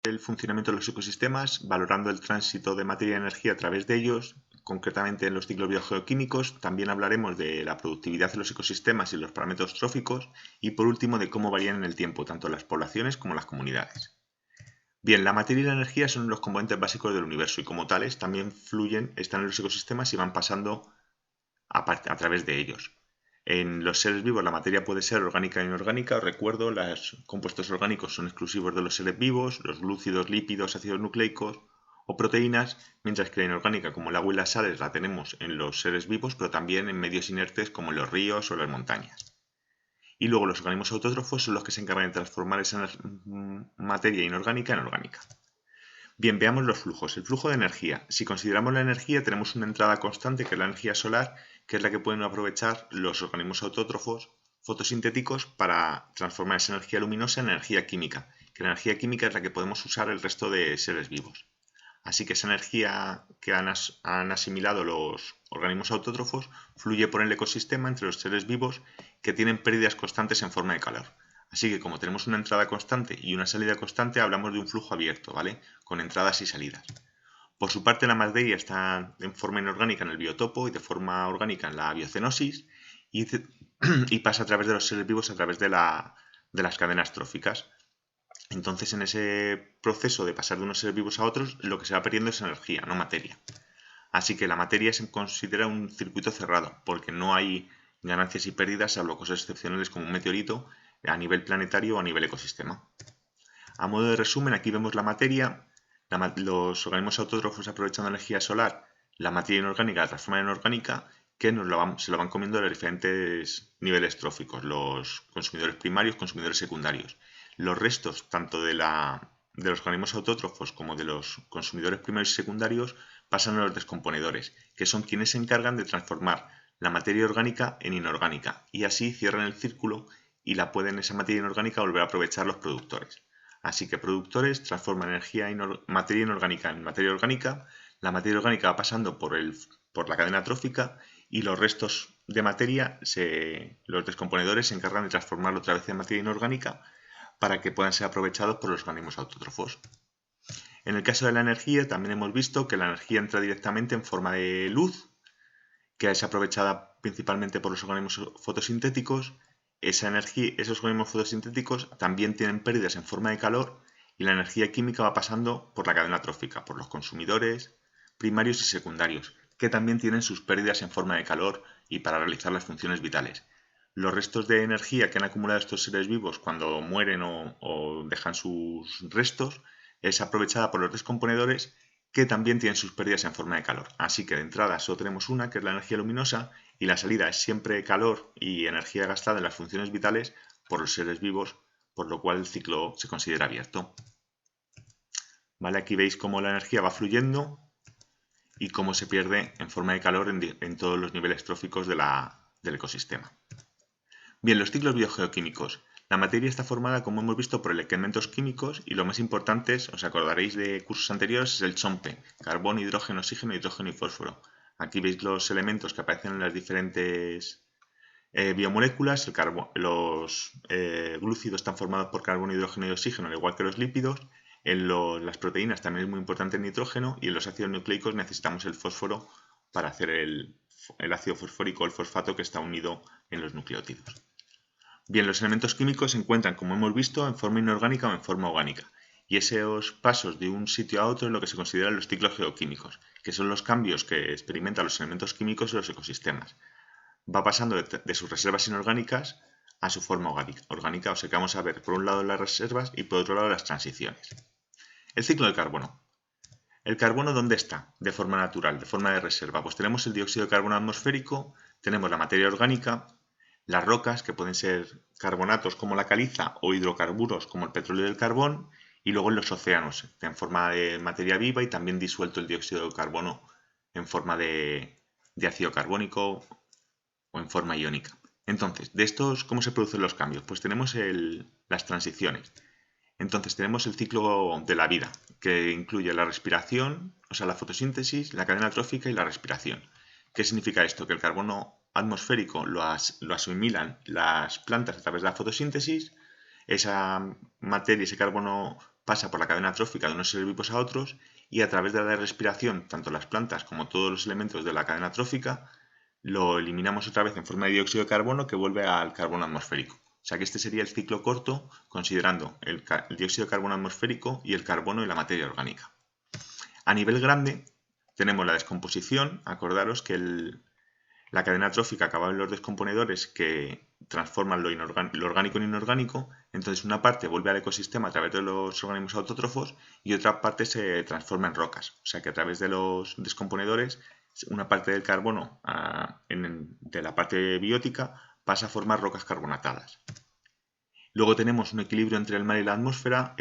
el funcionamiento de los ecosistemas, valorando el tránsito de materia y energía a través de ellos, concretamente en los ciclos biogeoquímicos. También hablaremos de la productividad de los ecosistemas y los parámetros tróficos, y por último de cómo varían en el tiempo, tanto las poblaciones como las comunidades. Bien, la materia y la energía son los componentes básicos del universo y como tales también fluyen, están en los ecosistemas y van pasando a través de ellos. En los seres vivos la materia puede ser orgánica e inorgánica. Os recuerdo, los compuestos orgánicos son exclusivos de los seres vivos, los glúcidos, lípidos, ácidos nucleicos o proteínas, mientras que la inorgánica, como el agua y las sales, la tenemos en los seres vivos, pero también en medios inertes como en los ríos o las montañas. Y luego los organismos autótrofos son los que se encargan de transformar esa materia inorgánica en orgánica. Bien, veamos los flujos. El flujo de energía. Si consideramos la energía, tenemos una entrada constante, que es la energía solar, que es la que pueden aprovechar los organismos autótrofos fotosintéticos para transformar esa energía luminosa en energía química, que la energía química es la que podemos usar el resto de seres vivos. Así que esa energía que han asimilado los organismos autótrofos fluye por el ecosistema entre los seres vivos, que tienen pérdidas constantes en forma de calor. Así que como tenemos una entrada constante y una salida constante, hablamos de un flujo abierto, ¿vale? Con entradas y salidas. Por su parte, la materia está en forma inorgánica en el biotopo y de forma orgánica en la biocenosis, y pasa a través de los seres vivos a través de las cadenas tróficas. Entonces, en ese proceso de pasar de unos seres vivos a otros, lo que se va perdiendo es energía, no materia. Así que la materia se considera un circuito cerrado, porque no hay ganancias y pérdidas, salvo cosas excepcionales como un meteorito, a nivel planetario o a nivel ecosistema. A modo de resumen, aquí vemos la materia. Los organismos autótrofos, aprovechando la energía solar, la materia inorgánica la transforman en orgánica, que se lo van comiendo los diferentes niveles tróficos, los consumidores primarios, consumidores secundarios. Los restos, tanto de los organismos autótrofos como de los consumidores primarios y secundarios, pasan a los descomponedores, que son quienes se encargan de transformar la materia orgánica en inorgánica, y así cierran el círculo y esa materia inorgánica volver a aprovechar los productores. Así que productores transforman materia inorgánica en materia orgánica, la materia orgánica va pasando por la cadena trófica, y los restos de materia, los descomponedores, se encargan de transformarlo otra vez en materia inorgánica para que puedan ser aprovechados por los organismos autótrofos. En el caso de la energía, también hemos visto que la energía entra directamente en forma de luz, que es aprovechada principalmente por los organismos fotosintéticos. Esos organismos fotosintéticos también tienen pérdidas en forma de calor, y la energía química va pasando por la cadena trófica, por los consumidores primarios y secundarios, que también tienen sus pérdidas en forma de calor y para realizar las funciones vitales. Los restos de energía que han acumulado estos seres vivos cuando mueren o dejan sus restos es aprovechada por los descomponedores, que también tienen sus pérdidas en forma de calor. Así que de entrada solo tenemos una, que es la energía luminosa, y la salida es siempre calor y energía gastada en las funciones vitales por los seres vivos, por lo cual el ciclo se considera abierto. ¿Vale? Aquí veis cómo la energía va fluyendo y cómo se pierde en forma de calor en todos los niveles tróficos del ecosistema. Bien, los ciclos biogeoquímicos. La materia está formada, como hemos visto, por elementos químicos, y lo más importantes, os acordaréis de cursos anteriores, es el CHOMPE: carbono, hidrógeno, oxígeno, hidrógeno y fósforo. Aquí veis los elementos que aparecen en las diferentes biomoléculas. Los glúcidos están formados por carbono, hidrógeno y oxígeno, al igual que los lípidos. Las proteínas también es muy importante el nitrógeno, y en los ácidos nucleicos necesitamos el fósforo para hacer el ácido fosfórico, el fosfato, que está unido en los nucleótidos. Bien, los elementos químicos se encuentran, como hemos visto, en forma inorgánica o en forma orgánica, y esos pasos de un sitio a otro es lo que se consideran los ciclos geoquímicos, que son los cambios que experimentan los elementos químicos en los ecosistemas. Va pasando de sus reservas inorgánicas a su forma orgánica, o sea que vamos a ver por un lado las reservas y por otro lado las transiciones. El ciclo del carbono. ¿El carbono dónde está? De forma natural, de forma de reserva. Pues tenemos el dióxido de carbono atmosférico, tenemos la materia orgánica, las rocas, que pueden ser carbonatos como la caliza o hidrocarburos como el petróleo y el carbón, y luego en los océanos, en forma de materia viva y también disuelto el dióxido de carbono en forma de ácido carbónico o en forma iónica. Entonces, de estos, ¿cómo se producen los cambios? Pues tenemos las transiciones. Entonces tenemos el ciclo de la vida, que incluye la respiración, o sea, la fotosíntesis, la cadena trófica y la respiración. ¿Qué significa esto? Que el carbono atmosférico lo asimilan las plantas a través de la fotosíntesis. Esa materia, ese carbono pasa por la cadena trófica de unos seres vivos a otros y a través de la respiración, tanto las plantas como todos los elementos de la cadena trófica, lo eliminamos otra vez en forma de dióxido de carbono que vuelve al carbono atmosférico. O sea que este sería el ciclo corto considerando el dióxido de carbono atmosférico y el carbono y la materia orgánica. A nivel grande tenemos la descomposición. Acordaros que la cadena trófica acaba en los descomponedores que transforman lo orgánico en inorgánico. Entonces una parte vuelve al ecosistema a través de los organismos autótrofos y otra parte se transforma en rocas. O sea que a través de los descomponedores una parte del carbono de la parte biótica pasa a formar rocas carbonatadas. Luego tenemos un equilibrio entre el mar y la atmósfera.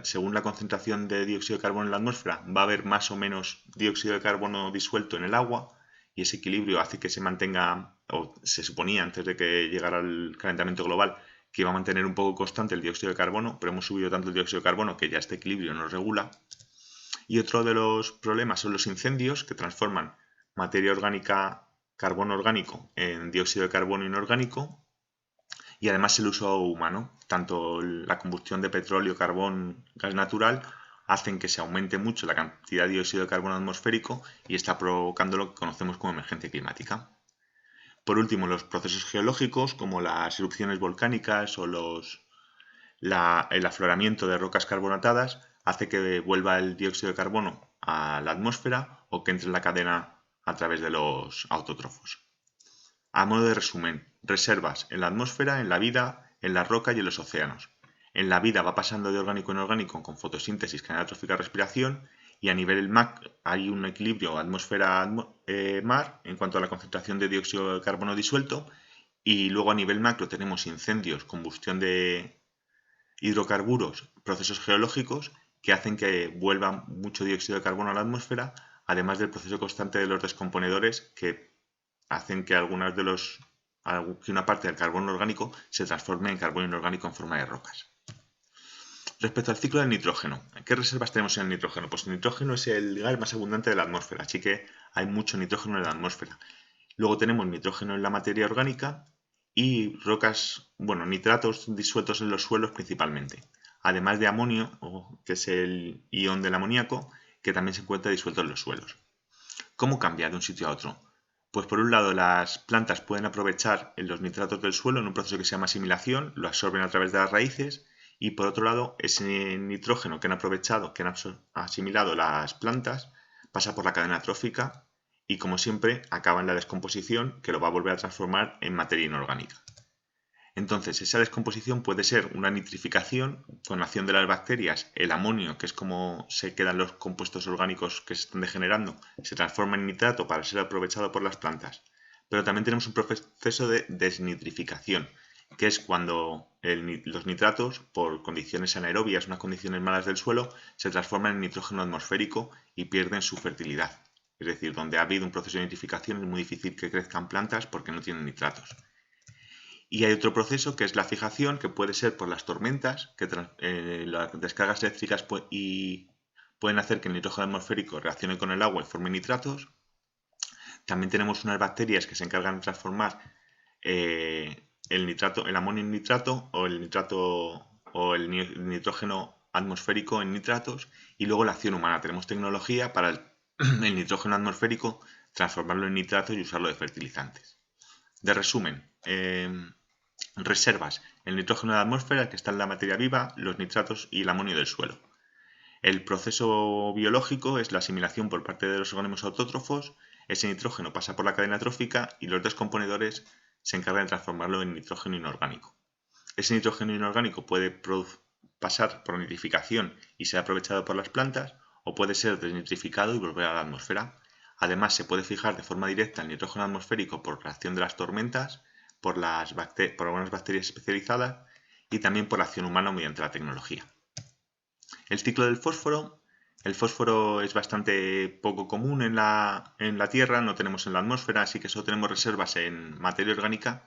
Según la concentración de dióxido de carbono en la atmósfera, va a haber más o menos dióxido de carbono disuelto en el agua y ese equilibrio hace que se mantenga, o se suponía antes de que llegara el calentamiento global, que iba a mantener un poco constante el dióxido de carbono, pero hemos subido tanto el dióxido de carbono que ya este equilibrio nos regula. Y otro de los problemas son los incendios, que transforman materia orgánica, carbono orgánico, en dióxido de carbono inorgánico. Y además el uso humano, tanto la combustión de petróleo, carbón, gas natural, hacen que se aumente mucho la cantidad de dióxido de carbono atmosférico y está provocando lo que conocemos como emergencia climática. Por último, los procesos geológicos como las erupciones volcánicas o el afloramiento de rocas carbonatadas hace que vuelva el dióxido de carbono a la atmósfera o que entre en la cadena a través de los autótrofos. A modo de resumen, reservas en la atmósfera, en la vida, en la roca y en los océanos. En la vida va pasando de orgánico en orgánico con fotosíntesis, cadena trófica, respiración, y a nivel macro hay un equilibrio atmósfera-mar en cuanto a la concentración de dióxido de carbono disuelto, y luego a nivel macro tenemos incendios, combustión de hidrocarburos, procesos geológicos que hacen que vuelva mucho dióxido de carbono a la atmósfera, además del proceso constante de los descomponedores que hacen que una parte del carbono orgánico se transforme en carbono inorgánico en forma de rocas. Respecto al ciclo del nitrógeno, ¿qué reservas tenemos en el nitrógeno? Pues el nitrógeno es el gas más abundante de la atmósfera, así que hay mucho nitrógeno en la atmósfera. Luego tenemos nitrógeno en la materia orgánica y nitratos disueltos en los suelos principalmente, además de amonio, que es el ion del amoníaco, que también se encuentra disuelto en los suelos. ¿Cómo cambia de un sitio a otro? Pues por un lado las plantas pueden aprovechar los nitratos del suelo en un proceso que se llama asimilación, lo absorben a través de las raíces, y por otro lado ese nitrógeno que han aprovechado, que han asimilado las plantas, pasa por la cadena trófica y como siempre acaba en la descomposición que lo va a volver a transformar en materia inorgánica. Entonces esa descomposición puede ser una nitrificación con la acción de las bacterias, el amonio, que es como se quedan los compuestos orgánicos que se están degenerando, se transforma en nitrato para ser aprovechado por las plantas. Pero también tenemos un proceso de desnitrificación, que es cuando los nitratos, por condiciones anaerobias, unas condiciones malas del suelo, se transforman en nitrógeno atmosférico y pierden su fertilidad. Es decir, donde ha habido un proceso de nitrificación es muy difícil que crezcan plantas porque no tienen nitratos. Y hay otro proceso que es la fijación, que puede ser por las tormentas, que las descargas eléctricas pueden hacer que el nitrógeno atmosférico reaccione con el agua y forme nitratos. También tenemos unas bacterias que se encargan de transformar el amonio en nitrato o el nitrógeno atmosférico en nitratos. Y luego la acción humana. Tenemos tecnología para el nitrógeno atmosférico transformarlo en nitratos y usarlo de fertilizantes. De resumen, reservas el nitrógeno de la atmósfera, que está en la materia viva, los nitratos y el amonio del suelo. El proceso biológico es la asimilación por parte de los organismos autótrofos. Ese nitrógeno pasa por la cadena trófica y los descomponedores se encargan de transformarlo en nitrógeno inorgánico. Ese nitrógeno inorgánico puede pasar por nitrificación y ser aprovechado por las plantas, o puede ser desnitrificado y volver a la atmósfera. Además, se puede fijar de forma directa el nitrógeno atmosférico por reacción de las tormentas, por algunas bacterias especializadas y también por la acción humana mediante la tecnología. El ciclo del fósforo. El fósforo es bastante poco común en la Tierra, no tenemos en la atmósfera, así que solo tenemos reservas en materia orgánica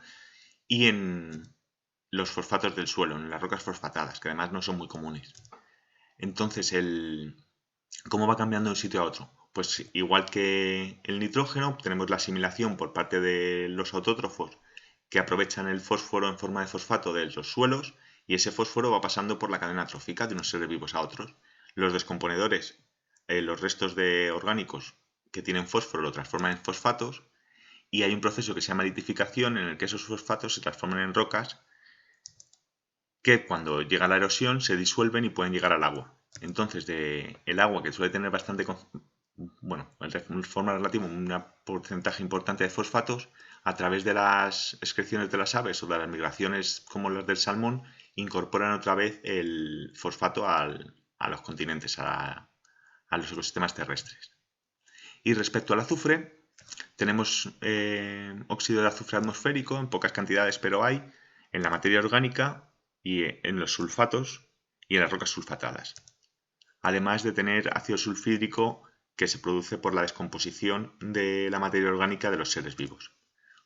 y en los fosfatos del suelo, en las rocas fosfatadas, que además no son muy comunes. Entonces, ¿cómo va cambiando de un sitio a otro? Pues igual que el nitrógeno, tenemos la asimilación por parte de los autótrofos que aprovechan el fósforo en forma de fosfato de los suelos y ese fósforo va pasando por la cadena trófica de unos seres vivos a otros. Los descomponedores, los restos de orgánicos que tienen fósforo lo transforman en fosfatos y hay un proceso que se llama litificación en el que esos fosfatos se transforman en rocas que cuando llega la erosión se disuelven y pueden llegar al agua. Entonces, el agua, que suele tener bastante, en forma relativa, un porcentaje importante de fosfatos, a través de las excreciones de las aves o de las migraciones como las del salmón, incorporan otra vez el fosfato a los continentes, a los ecosistemas terrestres. Y respecto al azufre, tenemos óxido de azufre atmosférico en pocas cantidades, pero hay en la materia orgánica y en los sulfatos y en las rocas sulfatadas. Además de tener ácido sulfídrico que se produce por la descomposición de la materia orgánica de los seres vivos.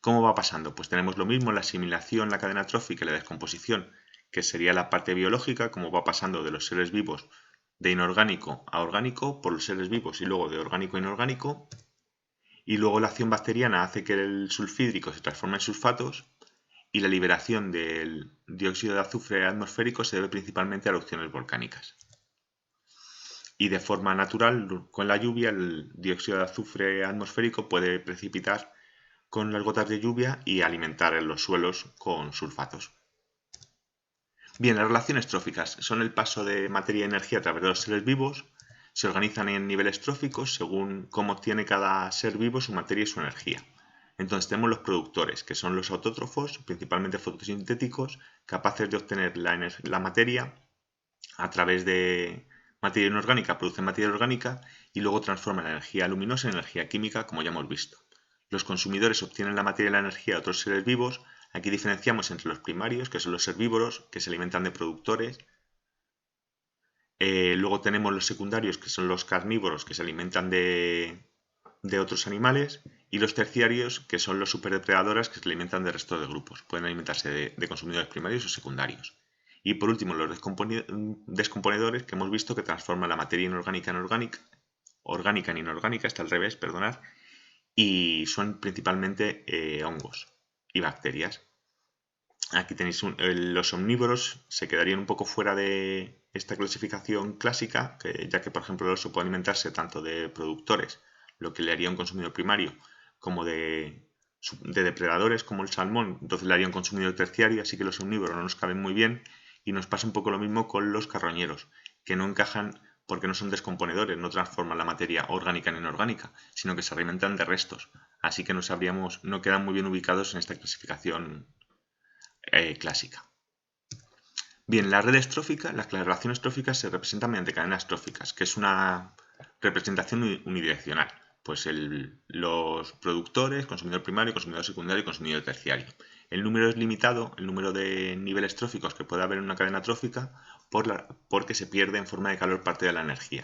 ¿Cómo va pasando? Pues tenemos lo mismo en la asimilación, la cadena trófica y la descomposición, que sería la parte biológica, como va pasando de los seres vivos de inorgánico a orgánico por los seres vivos y luego de orgánico a inorgánico. Y luego la acción bacteriana hace que el sulfídrico se transforme en sulfatos y la liberación del dióxido de azufre atmosférico se debe principalmente a erupciones volcánicas. Y de forma natural, con la lluvia, el dióxido de azufre atmosférico puede precipitar con las gotas de lluvia y alimentar en los suelos con sulfatos. Bien, las relaciones tróficas son el paso de materia y energía a través de los seres vivos. Se organizan en niveles tróficos según cómo obtiene cada ser vivo su materia y su energía. Entonces tenemos los productores, que son los autótrofos, principalmente fotosintéticos, capaces de obtener la materia a través de materia inorgánica, producen materia orgánica y luego transforman la energía luminosa en energía química, como ya hemos visto. Los consumidores obtienen la materia y la energía de otros seres vivos. Aquí diferenciamos entre los primarios, que son los herbívoros, que se alimentan de productores. Luego tenemos los secundarios, que son los carnívoros, que se alimentan de otros animales. Y los terciarios, que son los superdepredadores, que se alimentan del resto de grupos. Pueden alimentarse de consumidores primarios o secundarios. Y por último, los descomponedores, que hemos visto que transforman la materia inorgánica en orgánica en inorgánica, está al revés, perdonad, y son principalmente hongos y bacterias. Aquí tenéis los omnívoros, se quedarían un poco fuera de esta clasificación clásica, ya que por ejemplo el oso puede alimentarse tanto de productores, lo que le haría un consumidor primario, como de depredadores como el salmón, entonces le haría un consumidor terciario, así que los omnívoros no nos caben muy bien. Y nos pasa un poco lo mismo con los carroñeros, que no encajan porque no son descomponedores, no transforman la materia orgánica en inorgánica, sino que se alimentan de restos. Así que no quedan muy bien ubicados en esta clasificación clásica. Bien, las redes tróficas, las relaciones tróficas se representan mediante cadenas tróficas, que es una representación unidireccional. Pues los productores, consumidor primario, consumidor secundario y consumidor terciario. El número es limitado, el número de niveles tróficos que puede haber en una cadena trófica, porque se pierde en forma de calor parte de la energía.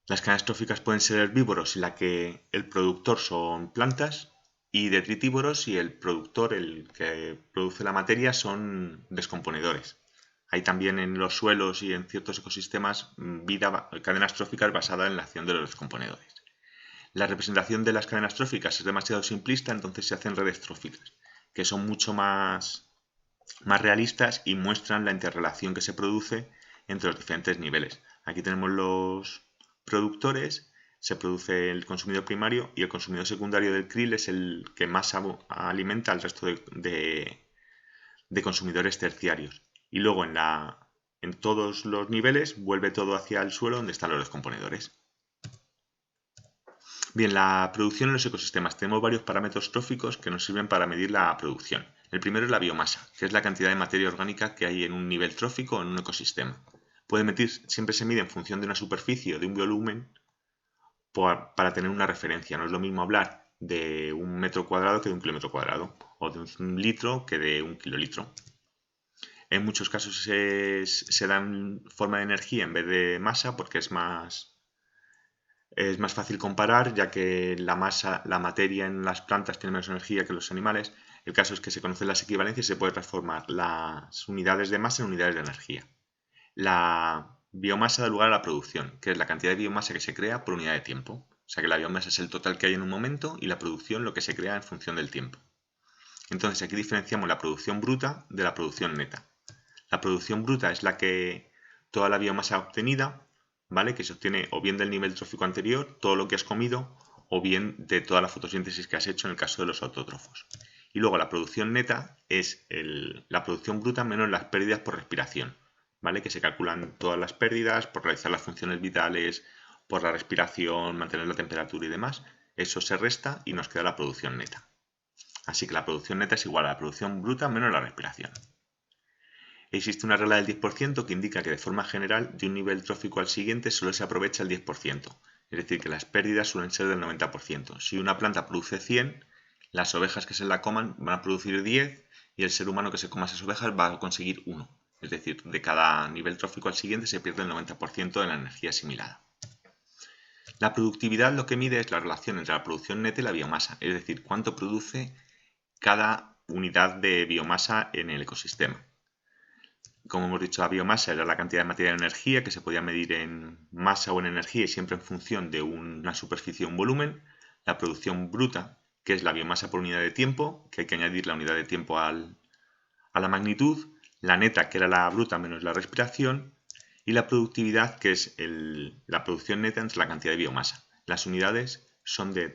Las cadenas tróficas pueden ser herbívoros, en la que el productor son plantas, y detritívoros, y el productor, el que produce la materia, son descomponedores. Hay también en los suelos y en ciertos ecosistemas cadenas tróficas basadas en la acción de los descomponedores. La representación de las cadenas tróficas es demasiado simplista, entonces se hacen redes tróficas, que son mucho más realistas y muestran la interrelación que se produce entre los diferentes niveles. Aquí tenemos los productores, se produce el consumidor primario y el consumidor secundario del krill es el que más alimenta al resto de consumidores terciarios. Y luego en todos los niveles vuelve todo hacia el suelo donde están los descomponedores. Bien, la producción en los ecosistemas. Tenemos varios parámetros tróficos que nos sirven para medir la producción. El primero es la biomasa, que es la cantidad de materia orgánica que hay en un nivel trófico o en un ecosistema. Siempre se mide en función de una superficie o de un volumen para tener una referencia. No es lo mismo hablar de 1 metro cuadrado que de 1 kilómetro cuadrado, o de 1 litro que de 1 kilolitro. En muchos casos se da en forma de energía en vez de masa porque es más fácil comparar, ya que la materia en las plantas tiene menos energía que los animales. El caso es que se conocen las equivalencias y se puede transformar las unidades de masa en unidades de energía. La biomasa da lugar a la producción, que es la cantidad de biomasa que se crea por unidad de tiempo. O sea que la biomasa es el total que hay en un momento y la producción lo que se crea en función del tiempo. Entonces aquí diferenciamos la producción bruta de la producción neta. La producción bruta es toda la biomasa obtenida, ¿vale? Que se obtiene o bien del nivel trófico anterior, todo lo que has comido, o bien de toda la fotosíntesis que has hecho en el caso de los autótrofos. Y luego la producción neta es la producción bruta menos las pérdidas por respiración, ¿vale? Que se calculan todas las pérdidas por realizar las funciones vitales, por la respiración, mantener la temperatura y demás. Eso se resta y nos queda la producción neta. Así que la producción neta es igual a la producción bruta menos la respiración. Existe una regla del 10% que indica que de forma general de un nivel trófico al siguiente solo se aprovecha el 10%, es decir, que las pérdidas suelen ser del 90%. Si una planta produce 100, las ovejas que se la coman van a producir 10 y el ser humano que se coma esas ovejas va a conseguir 1. Es decir, de cada nivel trófico al siguiente se pierde el 90% de la energía asimilada. La productividad lo que mide es la relación entre la producción neta y la biomasa, es decir, cuánto produce cada unidad de biomasa en el ecosistema. Como hemos dicho, la biomasa era la cantidad de materia de energía que se podía medir en masa o en energía y siempre en función de una superficie o un volumen. La producción bruta, que es la biomasa por unidad de tiempo, que hay que añadir la unidad de tiempo a la magnitud. La neta, que era la bruta menos la respiración. Y la productividad, que es la producción neta entre la cantidad de biomasa. Las unidades son de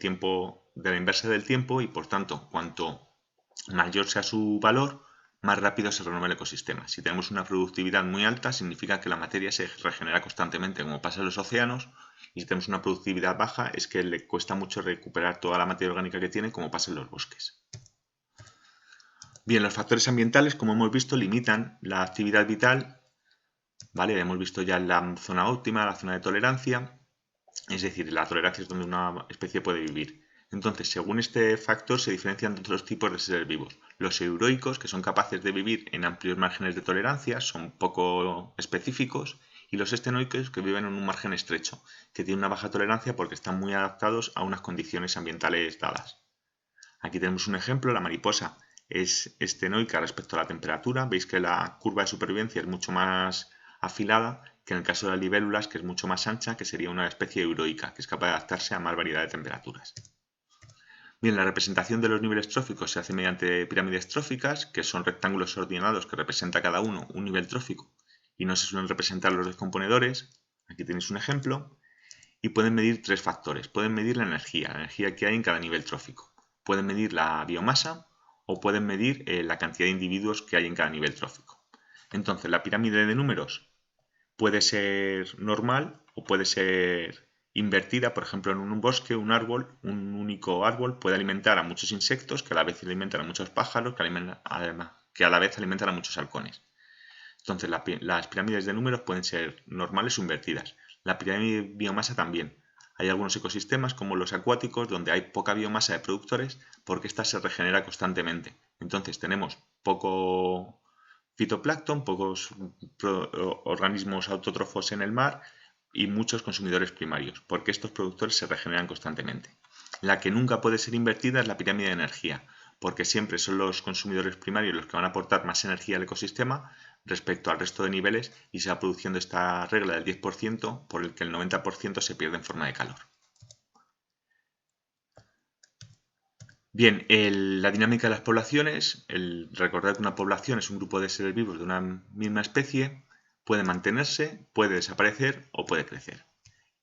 la inversa del tiempo y por tanto, cuanto mayor sea su valor, más rápido se renueva el ecosistema. Si tenemos una productividad muy alta, significa que la materia se regenera constantemente, como pasa en los océanos, y si tenemos una productividad baja, es que le cuesta mucho recuperar toda la materia orgánica que tiene, como pasa en los bosques. Bien, los factores ambientales, como hemos visto, limitan la actividad vital, ¿vale? Hemos visto ya la zona óptima, la zona de tolerancia, es decir, la tolerancia es donde una especie puede vivir. Entonces, según este factor, se diferencian de otros tipos de seres vivos. Los euroicos, que son capaces de vivir en amplios márgenes de tolerancia, son poco específicos, y los estenoicos, que viven en un margen estrecho, que tienen una baja tolerancia porque están muy adaptados a unas condiciones ambientales dadas. Aquí tenemos un ejemplo, la mariposa es estenoica respecto a la temperatura. Veis que la curva de supervivencia es mucho más afilada que en el caso de las libélulas, que es mucho más ancha, que sería una especie euroica, que es capaz de adaptarse a más variedad de temperaturas. Bien, la representación de los niveles tróficos se hace mediante pirámides tróficas, que son rectángulos ordenados que representa cada uno un nivel trófico y no se suelen representar los descomponedores. Aquí tenéis un ejemplo. Y pueden medir tres factores. Pueden medir la energía que hay en cada nivel trófico. Pueden medir la biomasa o pueden medir la cantidad de individuos que hay en cada nivel trófico. Entonces, la pirámide de números puede ser normal o puede ser invertida. Por ejemplo, en un bosque, un único árbol puede alimentar a muchos insectos que a la vez alimentan a muchos pájaros que a la vez alimentan a muchos halcones. Entonces, las pirámides de números pueden ser normales o invertidas. La pirámide de biomasa también. Hay algunos ecosistemas, como los acuáticos, donde hay poca biomasa de productores porque ésta se regenera constantemente. Entonces, tenemos poco fitoplancton, pocos organismos autótrofos en el mar y muchos consumidores primarios, porque estos productores se regeneran constantemente. La que nunca puede ser invertida es la pirámide de energía, porque siempre son los consumidores primarios los que van a aportar más energía al ecosistema respecto al resto de niveles y se va produciendo esta regla del 10% por el que el 90% se pierde en forma de calor. Bien, la dinámica de las poblaciones, recordar que una población es un grupo de seres vivos de una misma especie, puede mantenerse, puede desaparecer o puede crecer.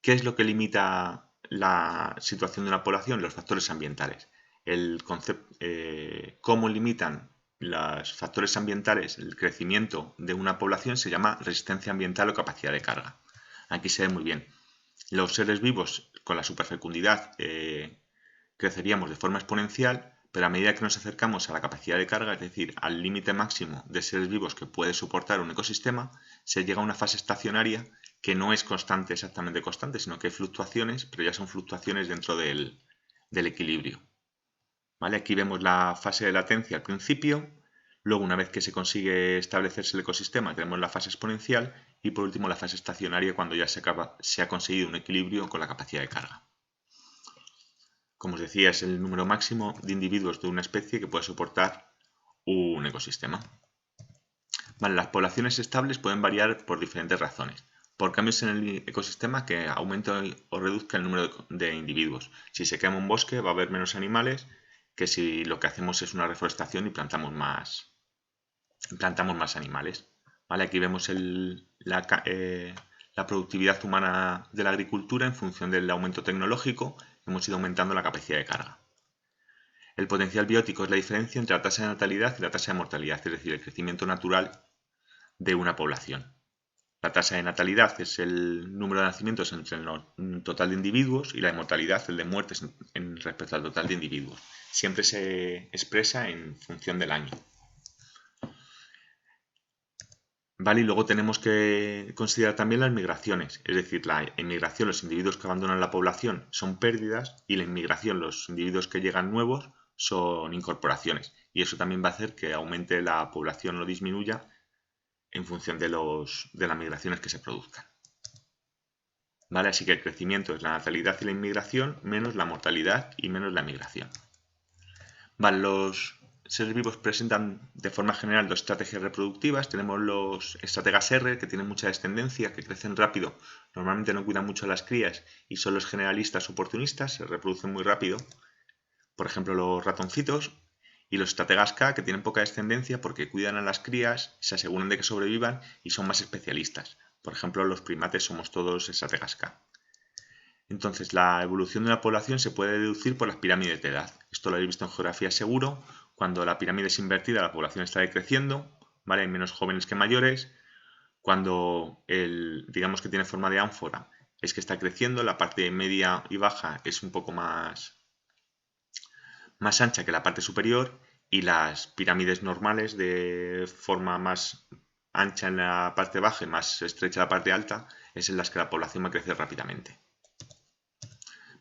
¿Qué es lo que limita la situación de una población? Los factores ambientales. Cómo limitan los factores ambientales el crecimiento de una población se llama resistencia ambiental o capacidad de carga. Aquí se ve muy bien. Los seres vivos con la superfecundidad creceríamos de forma exponencial, pero a medida que nos acercamos a la capacidad de carga, es decir, al límite máximo de seres vivos que puede soportar un ecosistema, se llega a una fase estacionaria que no es exactamente constante, sino que hay fluctuaciones, pero ya son fluctuaciones dentro del equilibrio. ¿Vale? Aquí vemos la fase de latencia al principio, luego una vez que se consigue establecerse el ecosistema tenemos la fase exponencial y por último la fase estacionaria cuando ya se ha conseguido un equilibrio con la capacidad de carga. Como os decía, es el número máximo de individuos de una especie que puede soportar un ecosistema. Vale, las poblaciones estables pueden variar por diferentes razones. Por cambios en el ecosistema que aumente o reduzca el número de individuos. Si se quema un bosque va a haber menos animales que si lo que hacemos es una reforestación y plantamos más animales. ¿Vale? Aquí vemos la productividad humana de la agricultura en función del aumento tecnológico. Hemos ido aumentando la capacidad de carga. El potencial biótico es la diferencia entre la tasa de natalidad y la tasa de mortalidad, es decir, el crecimiento natural de una población. La tasa de natalidad es el número de nacimientos entre el total de individuos y la de mortalidad, el de muertes respecto al total de individuos. Siempre se expresa en función del año. Vale, y luego tenemos que considerar también las migraciones, es decir, la inmigración, los individuos que abandonan la población son pérdidas y la inmigración, los individuos que llegan nuevos, son incorporaciones. Y eso también va a hacer que aumente la población o disminuya en función de las migraciones que se produzcan. ¿Vale? Así que el crecimiento es la natalidad y la inmigración menos la mortalidad y menos la migración. Vale, los seres vivos presentan de forma general dos estrategias reproductivas. Tenemos los estrategas R, que tienen mucha descendencia, que crecen rápido, normalmente no cuidan mucho a las crías y son los generalistas oportunistas, se reproducen muy rápido. Por ejemplo, los ratoncitos. Y los estrategas K, que tienen poca descendencia porque cuidan a las crías, se aseguran de que sobrevivan y son más especialistas. Por ejemplo, los primates somos todos estrategas K. Entonces, la evolución de una población se puede deducir por las pirámides de edad. Esto lo habéis visto en geografía seguro. Cuando la pirámide es invertida, la población está decreciendo, ¿vale? Hay menos jóvenes que mayores. Cuando digamos que tiene forma de ánfora, es que está creciendo, la parte media y baja es un poco más ancha que la parte superior, y las pirámides normales de forma más ancha en la parte baja y más estrecha en la parte alta es en las que la población va a crecer rápidamente.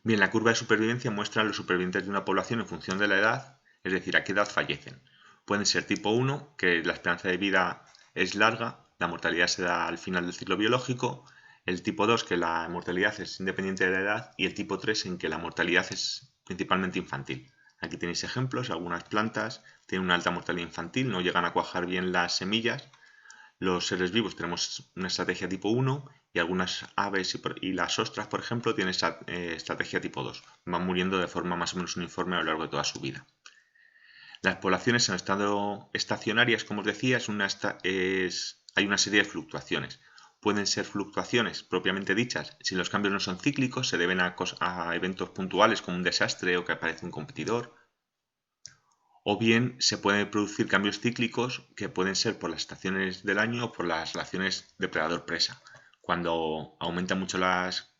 Bien, la curva de supervivencia muestra a los supervivientes de una población en función de la edad, es decir, a qué edad fallecen. Pueden ser tipo 1, que la esperanza de vida es larga, la mortalidad se da al final del ciclo biológico, el tipo 2, que la mortalidad es independiente de la edad, y el tipo 3, en que la mortalidad es principalmente infantil. Aquí tenéis ejemplos, algunas plantas tienen una alta mortalidad infantil, no llegan a cuajar bien las semillas. Los seres vivos tenemos una estrategia tipo 1 y algunas aves y las ostras, por ejemplo, tienen estrategia tipo 2. Van muriendo de forma más o menos uniforme a lo largo de toda su vida. Las poblaciones en estado estacionarias, como os decía, hay una serie de fluctuaciones. Pueden ser fluctuaciones propiamente dichas, si los cambios no son cíclicos, se deben a eventos puntuales como un desastre o que aparece un competidor. O bien se pueden producir cambios cíclicos que pueden ser por las estaciones del año o por las relaciones depredador-presa. Cuando aumentan mucho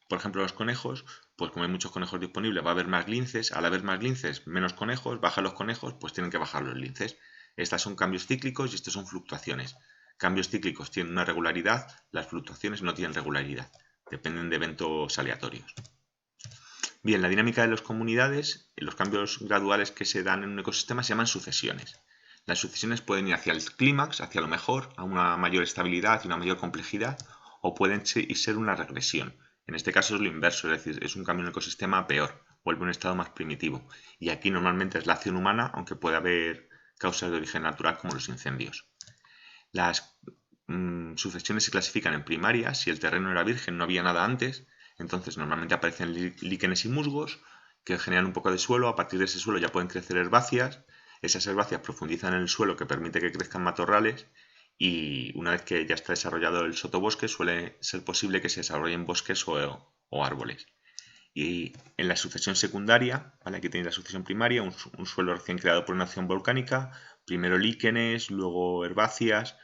por ejemplo, los conejos, pues como hay muchos conejos disponibles va a haber más linces. Al haber más linces, menos conejos, bajan los conejos, pues tienen que bajar los linces. Estas son cambios cíclicos y estos son fluctuaciones. Cambios cíclicos tienen una regularidad, las fluctuaciones no tienen regularidad, dependen de eventos aleatorios. Bien, la dinámica de las comunidades, los cambios graduales que se dan en un ecosistema se llaman sucesiones. Las sucesiones pueden ir hacia el clímax, hacia lo mejor, a una mayor estabilidad y una mayor complejidad, o pueden ser una regresión. En este caso es lo inverso, es decir, es un cambio en el ecosistema a peor, vuelve a un estado más primitivo. Y aquí normalmente es la acción humana, aunque puede haber causas de origen natural como los incendios. Las sucesiones se clasifican en primarias, si el terreno era virgen, no había nada antes. Entonces normalmente aparecen líquenes y musgos que generan un poco de suelo. A partir de ese suelo ya pueden crecer herbáceas. Esas herbáceas profundizan en el suelo, que permite que crezcan matorrales, y una vez que ya está desarrollado el sotobosque suele ser posible que se desarrollen bosques o árboles. Y en la sucesión secundaria, ¿vale? Aquí tenéis la sucesión primaria, un suelo recién creado por una acción volcánica, primero líquenes, luego herbáceas,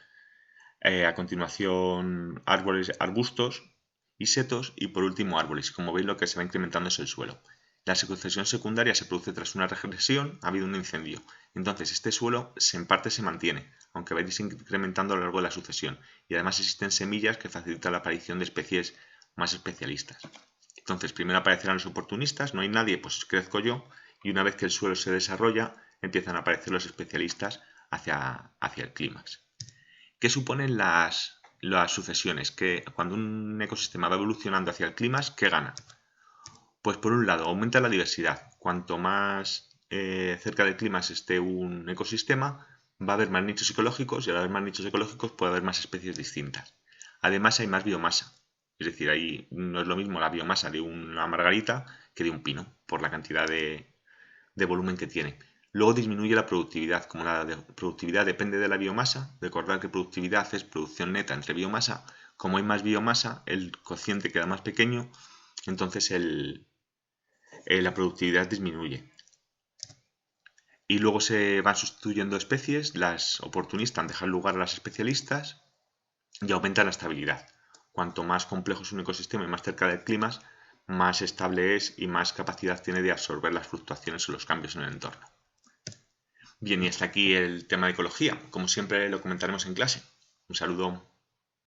a continuación árboles, arbustos y setos, y por último árboles. Como veis, lo que se va incrementando es el suelo. La sucesión secundaria se produce tras una regresión, ha habido un incendio. Entonces este suelo en parte se mantiene, aunque va a ir incrementando a lo largo de la sucesión. Y además existen semillas que facilitan la aparición de especies más especialistas. Entonces primero aparecerán los oportunistas, no hay nadie, pues crezco yo. Y una vez que el suelo se desarrolla, empiezan a aparecer los especialistas hacia el clímax. ¿Qué suponen las sucesiones? Que cuando un ecosistema va evolucionando hacia el clímax, ¿qué gana? Pues por un lado, aumenta la diversidad. Cuanto más cerca del clímax esté un ecosistema, va a haber más nichos ecológicos, y al haber más nichos ecológicos puede haber más especies distintas. Además hay más biomasa. Es decir, ahí no es lo mismo la biomasa de una margarita que de un pino, por la cantidad de volumen que tiene. Luego disminuye la productividad. Como la productividad depende de la biomasa, recordad que productividad es producción neta entre biomasa. Como hay más biomasa, el cociente queda más pequeño, entonces la productividad disminuye. Y luego se van sustituyendo especies, las oportunistas dejan lugar a las especialistas y aumentan la estabilidad. Cuanto más complejo es un ecosistema y más cerca del clima, más estable es y más capacidad tiene de absorber las fluctuaciones o los cambios en el entorno. Bien, y hasta aquí el tema de ecología. Como siempre lo comentaremos en clase. Un saludo.